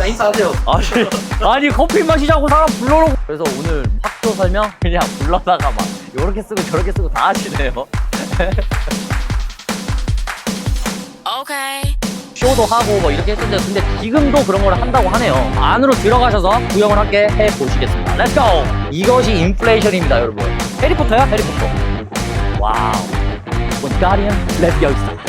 자, 인사하세요. 아니 커피 마시자고 사람 불러놓고. 그래서 오늘 학교 설명 그냥 불러다가 막 요렇게 쓰고 저렇게 쓰고 다 하시네요. Okay. 쇼도 하고 뭐 이렇게 했는데 근데 지금도 그런 걸 한다고 하네요. 안으로 들어가셔서 구경을 함께 해보시겠습니다. 렛츠고! 이것이 인플레이션입니다, 여러분. 해리포터야, 해리포터. 와우. 원가리언 레비오사.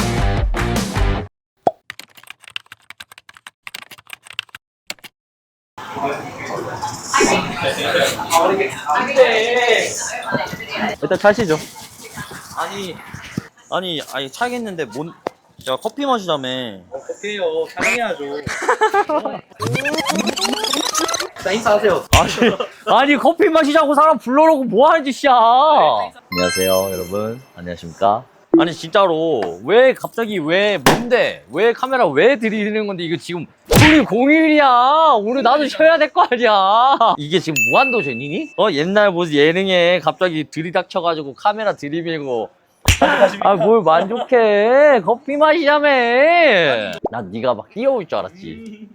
일단 차시죠. 아니 차겠는데 뭔? 야 커피 마시자며. 커피예요. 사랑해야죠. 자, 인사하세요. 아니 커피 마시자고 사람 불러놓고 뭐 하는 짓이야. 안녕하세요 여러분. 안녕하십니까. 아니 진짜로 왜 갑자기 왜 뭔데 왜 카메라 왜 들이대는 건데. 이거 지금 오늘 공휴일이야. 오늘 나도 쉬어야 될 거 아니야. 이게 지금 무한도전이니? 옛날 무슨 예능에 갑자기 들이닥쳐가지고 카메라 들이밀고. 아 뭘 만족해. 커피 마시자며. 난 네가 막 뛰어올 줄 알았지.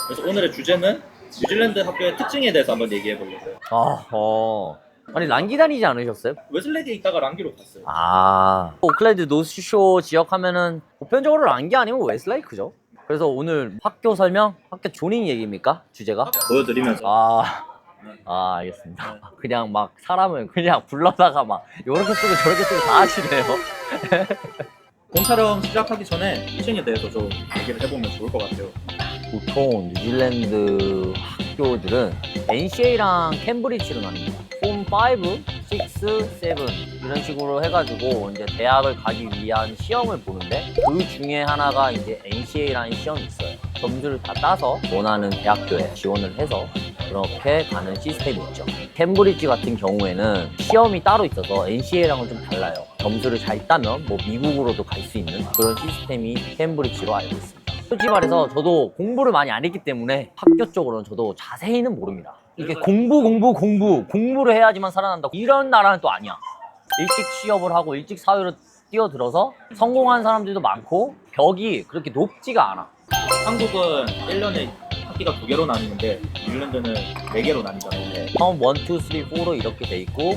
그래서 오늘의 주제는 뉴질랜드 학교의 특징에 대해서 한번 얘기해 보려고요. 아니 랑기 다니지 않으셨어요? 웨슬레이에 있다가 랑기로 갔어요. 오클랜드 노스쇼 지역 하면은 보편적으로 랑기 아니면 웨스트레이크죠. 그래서 오늘 학교 설명, 학교 조닝 얘기입니까? 주제가? 보여드리면서 알겠습니다. 그냥 막 사람을 그냥 불러다가 막 요렇게 쓰고 저렇게 쓰고 다 하시네요. 본 촬영 시작하기 전에 특징에 대해서 좀 얘기를 해보면 좋을 것 같아요. 보통 뉴질랜드 학교들은 NCA랑 캠브리지로 나뉩니다. 폼 5, 6, 7 이런 식으로 해가지고 이제 대학을 가기 위한 시험을 보는데 그 중에 하나가 이제 NCA라는 시험이 있어요. 점수를 다 따서 원하는 대학교에 지원을 해서 그렇게 가는 시스템이 있죠. 캠브리지 같은 경우에는 시험이 따로 있어서 NCA랑은 좀 달라요. 점수를 잘 따면 뭐 미국으로도 갈 수 있는 그런 시스템이 캠브리지로 알고 있습니다. 솔직히 말해서 저도 공부를 많이 안 했기 때문에 학교 쪽으로는 저도 자세히는 모릅니다. 이게 공부를 해야지만 살아난다 이런 나라는 또 아니야. 일찍 취업을 하고 일찍 사회로 뛰어들어서 성공한 사람들도 많고 벽이 그렇게 높지가 않아. 한국은 1년에 학기가 2개로 나뉘는데 뉴질랜드는 4개로 나뉘잖아요. 텀 1, 2, 3, 4로 이렇게 돼 있고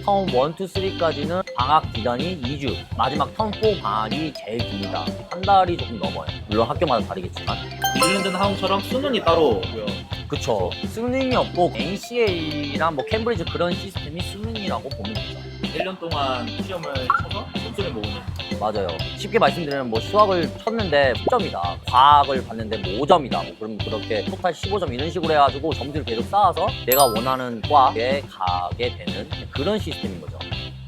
텀 1, 2, 3까지는 방학 기간이 2주, 마지막 텀 4 방학이 제일 깁니다. 한 달이 조금 넘어요. 물론 학교마다 다르겠지만. 뉴질랜드는 한국처럼 수능이 따로고요. 그쵸. 수능이 없고 NCA랑 뭐 캠브리지 그런 시스템이 수능이라고 보면 되죠. 1년 동안 시험을 쳐서 점수를 모으는. 맞아요. 쉽게 말씀드리면 뭐 수학을 쳤는데 10점이다. 과학을 봤는데 뭐 5점이다. 뭐 그럼 그렇게 토탈 15점 이런 식으로 해가지고 점수를 계속 쌓아서 내가 원하는 과에 가게 되는 그런 시스템인 거죠.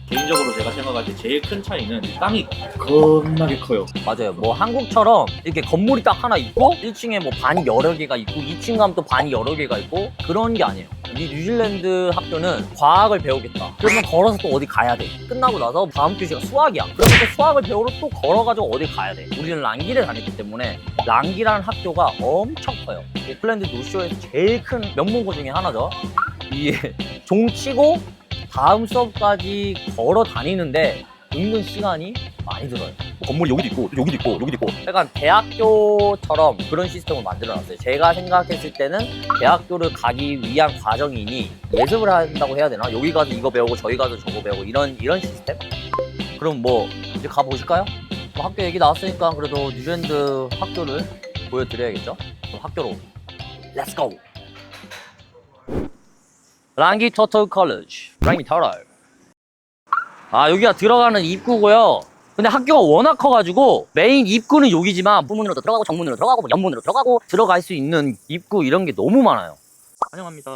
개인적으로 제가 생각할 때 제일 큰 차이는 땅이 겁나게 커요. 맞아요. 뭐 한국처럼 이렇게 건물이 딱 하나 있고 1층에 뭐 반이 여러 개가 있고 2층 가면 또 반이 여러 개가 있고 그런 게 아니에요. 이 뉴질랜드 학교는 과학을 배우겠다. 그러면 걸어서 또 어디 가야 돼. 끝나고 나서 다음 교시가 수학이야. 그러면 또 수학을 배우러 또 걸어가지고 어디 가야 돼. 우리는 랑기를 다녔기 때문에 랑기라는 학교가 엄청 커요. 오클랜드 노쇼에서 제일 큰 명문고 중에 하나죠. 이 종치고 다음 수업까지 걸어 다니는데 은근 시간이 많이 들어요. 건물이 여기도 있고 여기도 있고 여기도 있고 약간 대학교처럼 그런 시스템을 만들어놨어요. 제가 생각했을 때는 대학교를 가기 위한 과정이니 예습을 한다고 해야 되나? 여기 가서 이거 배우고 저기 가서 저거 배우고 이런 시스템? 그럼 뭐 이제 가보실까요? 뭐 학교 얘기 나왔으니까 그래도 뉴질랜드 학교를 보여드려야겠죠? 그럼 학교로 렛츠고! 랑기 터틀 컬리지 랑기 터틀. 여기가 들어가는 입구고요. 근데 학교가 워낙 커가지고 메인 입구는 여기지만 부문으로도 들어가고 정문으로 들어가고 뭐 옆문으로 들어가고 들어갈 수 있는 입구 이런 게 너무 많아요. 환영합니다.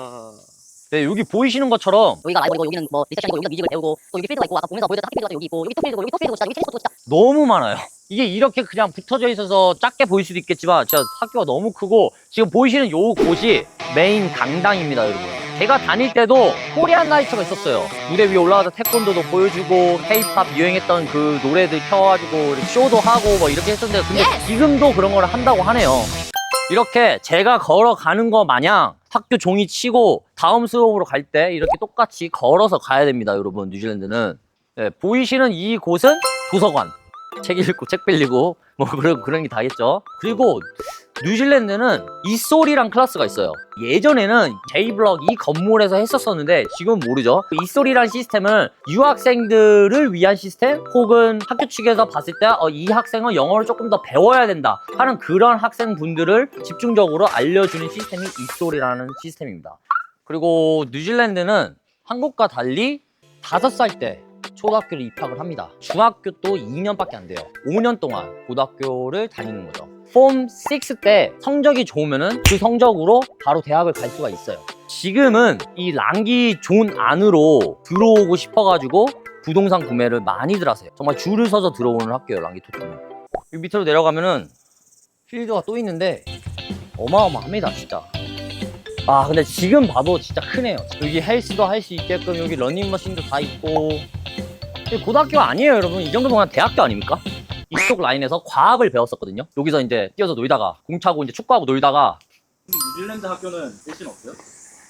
네, 여기 보이시는 것처럼 여기가 라이브고 여기는 뭐 리서치이고 여기는 뮤직을 배우고 또 여기 필드가 있고 아까 보면서 보여줬던 학기 필드가 여기 있고 여기 또 필드고 여기 또 필드고 진짜 여기 테니스 코트 진짜 너무 많아요. 이게 이렇게 그냥 붙어져 있어서 작게 보일 수도 있겠지만 진짜 학교가 너무 크고 지금 보이시는 요 곳이 메인 강당입니다, 여러분. 제가 다닐 때도 코리안 나이트가 있었어요. 무대 위에 올라가서 태권도도 보여주고 K-팝 유행했던 그 노래들 켜가지고 이렇게 쇼도 하고 뭐 이렇게 했었는데 근데 지금도 그런 걸 한다고 하네요. 이렇게 제가 걸어가는 거 마냥 학교 종이 치고 다음 수업으로 갈 때 이렇게 똑같이 걸어서 가야 됩니다, 여러분. 뉴질랜드는. 네, 보이시는 이 곳은 도서관. 책 읽고 책 빌리고 뭐 그런 게 다겠죠. 그리고 뉴질랜드는 이소리란 클래스가 있어요. 예전에는 J블럭 이 건물에서 했었었는데 지금은 모르죠. 이소리란 시스템은 유학생들을 위한 시스템 혹은 학교 측에서 봤을 때 이 학생은 영어를 조금 더 배워야 된다 하는 그런 학생분들을 집중적으로 알려주는 시스템이 이소리라는 시스템입니다. 그리고 뉴질랜드는 한국과 달리 5살 때 초등학교를 입학을 합니다. 중학교 또 2년밖에 안 돼요. 5년 동안 고등학교를 다니는 거죠. 폼 6 때 성적이 좋으면은 그 성적으로 바로 대학을 갈 수가 있어요. 지금은 이 랑기 존 안으로 들어오고 싶어가지고 부동산 구매를 많이들 하세요. 정말 줄을 서서 들어오는 학교예요, 랑기 토트는. 이 밑으로 내려가면은 필드가 또 있는데 어마어마합니다, 진짜. 아, 근데 지금 봐도 진짜 크네요. 여기 헬스도 할 수 있게끔 여기 러닝머신도 다 있고. 이게 고등학교가 아니에요, 여러분. 이 정도면 그냥 대학교 아닙니까? 이쪽 라인에서 과학을 배웠었거든요. 여기서 이제 뛰어서 놀다가 공 차고 이제 축구하고 놀다가. 뉴질랜드 학교는 일진 없어요?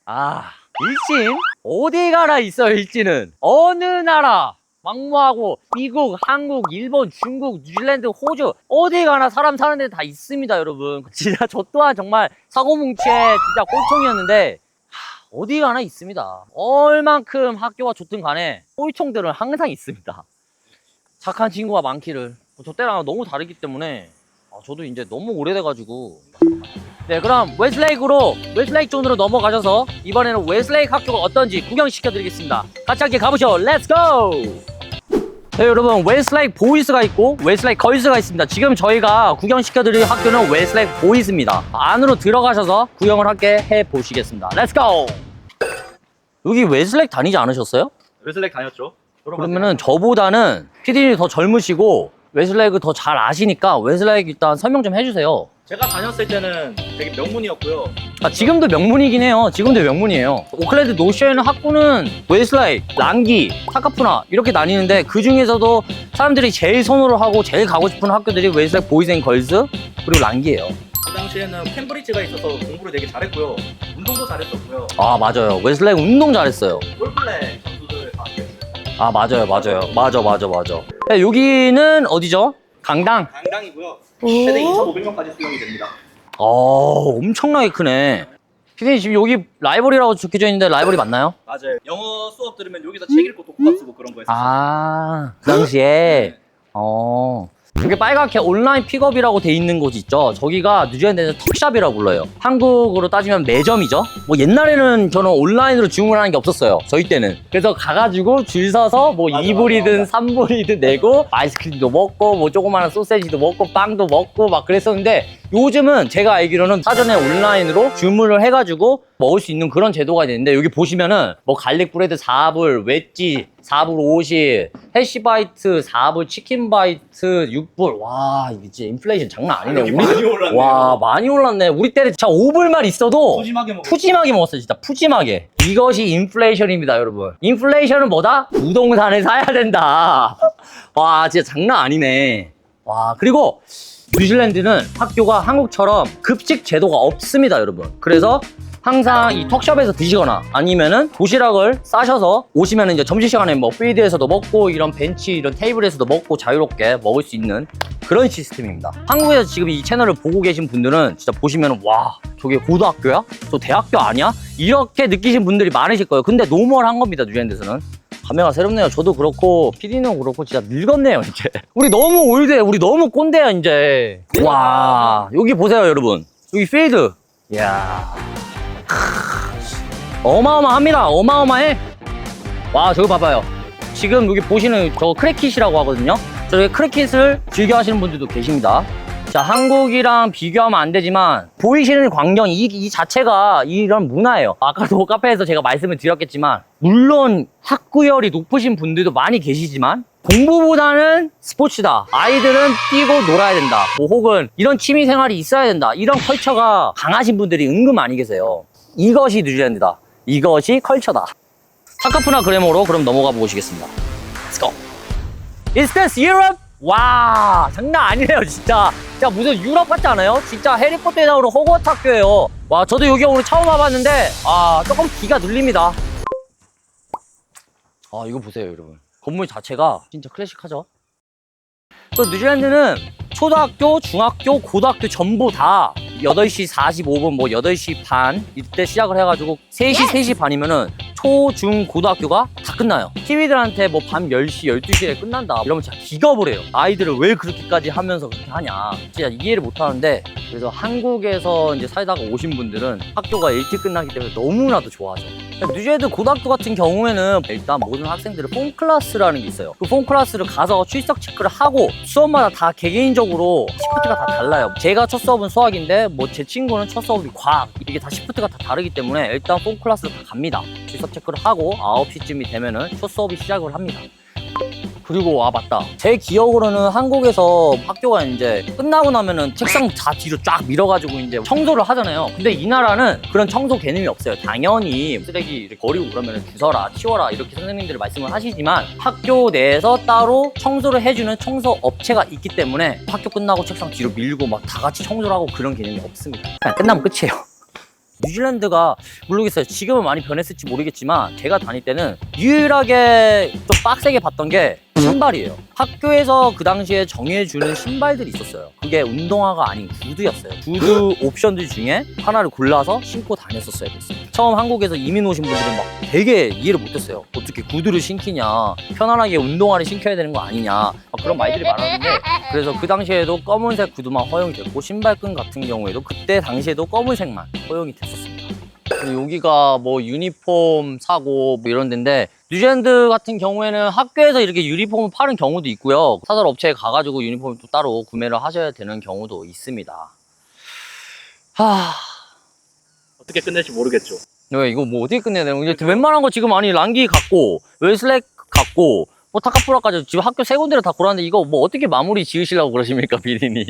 아, 일진? 어디 가나 있어요, 일진은. 어느 나라 막무하고 미국, 한국, 일본, 중국, 뉴질랜드, 호주 어디 가나 사람 사는 데 다 있습니다, 여러분. 진짜 저 또한 정말 사고뭉치에 진짜 꼴통이었는데 어디 가나 있습니다. 얼만큼 학교가 좋든 간에 꼴통들은 항상 있습니다. 착한 친구가 많기를. 저 때랑 너무 다르기 때문에 저도 이제 너무 오래돼가지고. 네, 그럼 웨스트레이크 존으로 넘어가셔서 이번에는 웨스트레이크 학교가 어떤지 구경시켜드리겠습니다. 같이 함께 가보죠. 렛츠고! 네, 여러분, 웨스트레이크 보이스가 있고 웨스트레이크 걸스가 있습니다. 지금 저희가 구경시켜드릴 학교는 웨스트레이크 보이스입니다. 안으로 들어가셔서 구경을 함께 해보시겠습니다. 렛츠고! 여기 웨스트레이크 다니지 않으셨어요? 웨슬렉 다녔죠. 그러면은 저보다는 PD님이 더 젊으시고 웨슬레이크 더 잘 아시니까 웨슬레이크 일단 설명 좀 해주세요. 제가 다녔을 때는 되게 명문이었고요. 지금도 명문이긴 해요. 지금도 명문이에요. 오클랜드 노시에 있는 학부는 웨슬레이크, 랑기, 타카푸나 이렇게 나뉘는데 그 중에서도 사람들이 제일 선호를 하고 제일 가고 싶은 학교들이 웨슬레이크 보이즈 앤 걸즈 그리고 랑기예요. 그 당시에는 캠브리지가 있어서 공부를 되게 잘했고요. 운동도 잘했었고요. 아, 맞아요. 웨슬레이크 운동 잘했어요. 골플레 선수들 다 했어요. 아, 맞아요. 맞아. 네, 여기는 어디죠? 강당. 강당이고요. 최대 2,500명까지 수용이 됩니다. 엄청나게 크네. 피디님 지금 여기 라이벌이라고 적혀져 있는데 라이벌이 맞나요? 맞아요. 영어 수업 들으면 여기서 책 읽고 독학 쓰고 그런 거 했었어요. 아, 그 당시에. 이게 빨갛게 온라인 픽업이라고 돼 있는 곳 있죠. 저기가 뉴질랜드에서 턱샵이라고 불러요. 한국으로 따지면 매점이죠. 뭐 옛날에는 저는 온라인으로 주문하는 게 없었어요, 저희 때는. 그래서 가가지고 줄 서서 뭐 맞아, 2불이든 맞아. 3불이든 내고 아이스크림도 먹고 뭐 조그마한 소세지도 먹고 빵도 먹고 막 그랬었는데, 요즘은 제가 알기로는 사전에 온라인으로 주문을 해가지고 먹을 수 있는 그런 제도가 되는데, 여기 보시면은 뭐 갈릭 브레드 4불, 웨지 4불 50, 해시바이트 4불, 치킨바이트 6불. 와, 이게 진짜 인플레이션 장난 아니네. 여기 많이 올랐네요. 와, 많이 올랐네. 우리 때는 진짜 5불만 있어도 푸짐하게 먹고 푸짐하게 먹었어요. 진짜 푸짐하게. 이것이 인플레이션입니다, 여러분. 인플레이션은 뭐다? 부동산을 사야 된다. 와, 진짜 장난 아니네. 와, 그리고 뉴질랜드는 학교가 한국처럼 급식 제도가 없습니다, 여러분. 그래서 항상 이 턱샵에서 드시거나 아니면은 도시락을 싸셔서 오시면은 이제 점심시간에 뭐 필드에서도 먹고 이런 벤치 이런 테이블에서도 먹고 자유롭게 먹을 수 있는 그런 시스템입니다. 한국에서 지금 이 채널을 보고 계신 분들은 진짜 보시면은 와, 저게 고등학교야? 저 대학교 아니야? 이렇게 느끼신 분들이 많으실 거예요. 근데 노멀한 겁니다, 뉴질랜드에서는. 감회가 새롭네요. 저도 그렇고 PD는 그렇고 진짜 늙었네요, 이제. 우리 너무 올드해. 우리 너무 꼰대야, 이제. 와, 여기 보세요, 여러분. 여기 필드. 이야. 어마어마합니다. 어마어마해. 와, 저기 봐봐요. 지금 여기 보시는 저 크래킷이라고 하거든요. 저기 크래킷을 즐겨 하시는 분들도 계십니다. 자, 한국이랑 비교하면 안 되지만 보이시는 광경 이 자체가 이런 문화예요. 아까도 카페에서 제가 말씀을 드렸겠지만, 물론 학구열이 높으신 분들도 많이 계시지만 공부보다는 스포츠다, 아이들은 뛰고 놀아야 된다, 뭐 혹은 이런 취미생활이 있어야 된다, 이런 컬처가 강하신 분들이 은근 많이 계세요. 이것이 뉴질랜드다. 이것이 컬처다. 타카푸나 그래머로 그럼 넘어가 보시겠습니다. Let's go. Is this Europe? 와, 장난 아니네요, 진짜. 진짜 무슨 유럽 같지 않아요? 진짜 해리포터에 나오는 호그와트 학교예요. 와, 저도 여기 오늘 처음 와봤는데 조금 기가 눌립니다. 이거 보세요, 여러분. 건물 자체가 진짜 클래식하죠? 또 뉴질랜드는 초등학교, 중학교, 고등학교 전부 다 8시 45분, 뭐 8시 반 이때 시작을 해가지고 3시, 3시 반이면은 초, 중, 고등학교가 다 끝나요. TV들한테 뭐 밤 10시, 12시에 끝난다 이러면 진짜 기겁을 해요. 아이들을 왜 그렇게까지 하면서 그렇게 하냐. 진짜 이해를 못 하는데, 그래서 한국에서 이제 살다가 오신 분들은 학교가 일찍 끝나기 때문에 너무나도 좋아하죠. 뉴질랜드 고등학교 같은 경우에는 일단 모든 학생들은 폼 클래스라는 게 있어요. 그 폼 클래스를 가서 출석 체크를 하고 수업마다 다 개개인적으로 시프트가 다 달라요. 제가 첫 수업은 수학인데 뭐 제 친구는 첫 수업이 과학, 이게 다 시프트가 다 다르기 때문에 일단 폼 클래스를 다 갑니다. 출석 체크를 하고 9시쯤이 되면은 첫 수업이 시작을 합니다. 그리고 맞다, 제 기억으로는 한국에서 학교가 이제 끝나고 나면은 책상 다 뒤로 쫙 밀어가지고 이제 청소를 하잖아요. 근데 이 나라는 그런 청소 개념이 없어요. 당연히 쓰레기 이렇게 버리고 그러면은 주워라, 치워라 이렇게 선생님들이 말씀을 하시지만 학교 내에서 따로 청소를 해주는 청소 업체가 있기 때문에 학교 끝나고 책상 뒤로 밀고 막 다 같이 청소를 하고 그런 개념이 없습니다. 그냥 끝나면 끝이에요. 뉴질랜드가 모르겠어요. 지금은 많이 변했을지 모르겠지만 제가 다닐 때는 유일하게 좀 빡세게 봤던 게 신발이에요. 학교에서 그 당시에 정해주는 신발들이 있었어요. 그게 운동화가 아닌 구두였어요. 구두 옵션들 중에 하나를 골라서 신고 다녔었어야 됐어요. 처음 한국에서 이민 오신 분들은 막 되게 이해를 못했어요. 어떻게 구두를 신기냐, 편안하게 운동화를 신겨야 되는 거 아니냐, 막 그런 말들이 많았는데, 그래서 그 당시에도 검은색 구두만 허용이 됐고 신발끈 같은 경우에도 그때 당시에도 검은색만 허용이 됐었습니다. 여기가 뭐 유니폼 사고 뭐 이런 데인데, 뉴질랜드 같은 경우에는 학교에서 이렇게 유니폼을 파는 경우도 있고요. 사설 업체에 가가지고 유니폼을 또 따로 구매를 하셔야 되는 경우도 있습니다. 어떻게 끝낼지 모르겠죠. 네, 이거 뭐 어떻게 끝내야 되는 거지? 웬만한 거 지금 아니 랑기 갖고 웨슬렉 갖고 뭐 타카푸라까지 지금 학교 세 군데를 다 골랐는데 이거 뭐 어떻게 마무리 지으시려고 그러십니까, 비디님?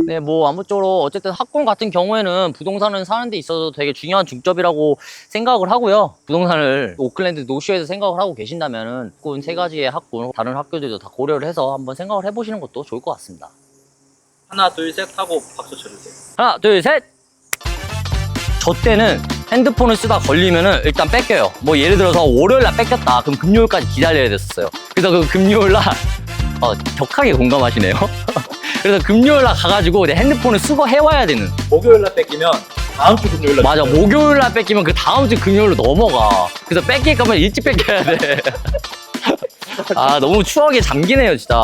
네, 뭐 아무쪼록 어쨌든 학군 같은 경우에는 부동산을 사는 데 있어서 되게 중요한 중점이라고 생각을 하고요. 부동산을 오클랜드 노쇼에서 생각을 하고 계신다면은 학군 세 가지의 학군, 다른 학교들도 다 고려를 해서 한번 생각을 해보시는 것도 좋을 것 같습니다. 하나, 둘, 셋 하고 박수 쳐주세요. 하나, 둘, 셋! 저 때는 핸드폰을 쓰다 걸리면은 일단 뺏겨요. 뭐 예를 들어서 월요일날 뺏겼다. 그럼 금요일까지 기다려야 됐었어요. 그래서 그 금요일날 격하게 공감하시네요. 그래서 금요일날 가가지고 내 핸드폰을 쓰고 해와야 되는. 목요일날 뺏기면 다음 주 금요일날. 맞아, 목요일날 뺏기면 그 다음 주 금요일로 넘어가. 그래서 뺏길 거면 일찍 뺏겨야 돼. 아, 너무 추억에 잠기네요, 진짜.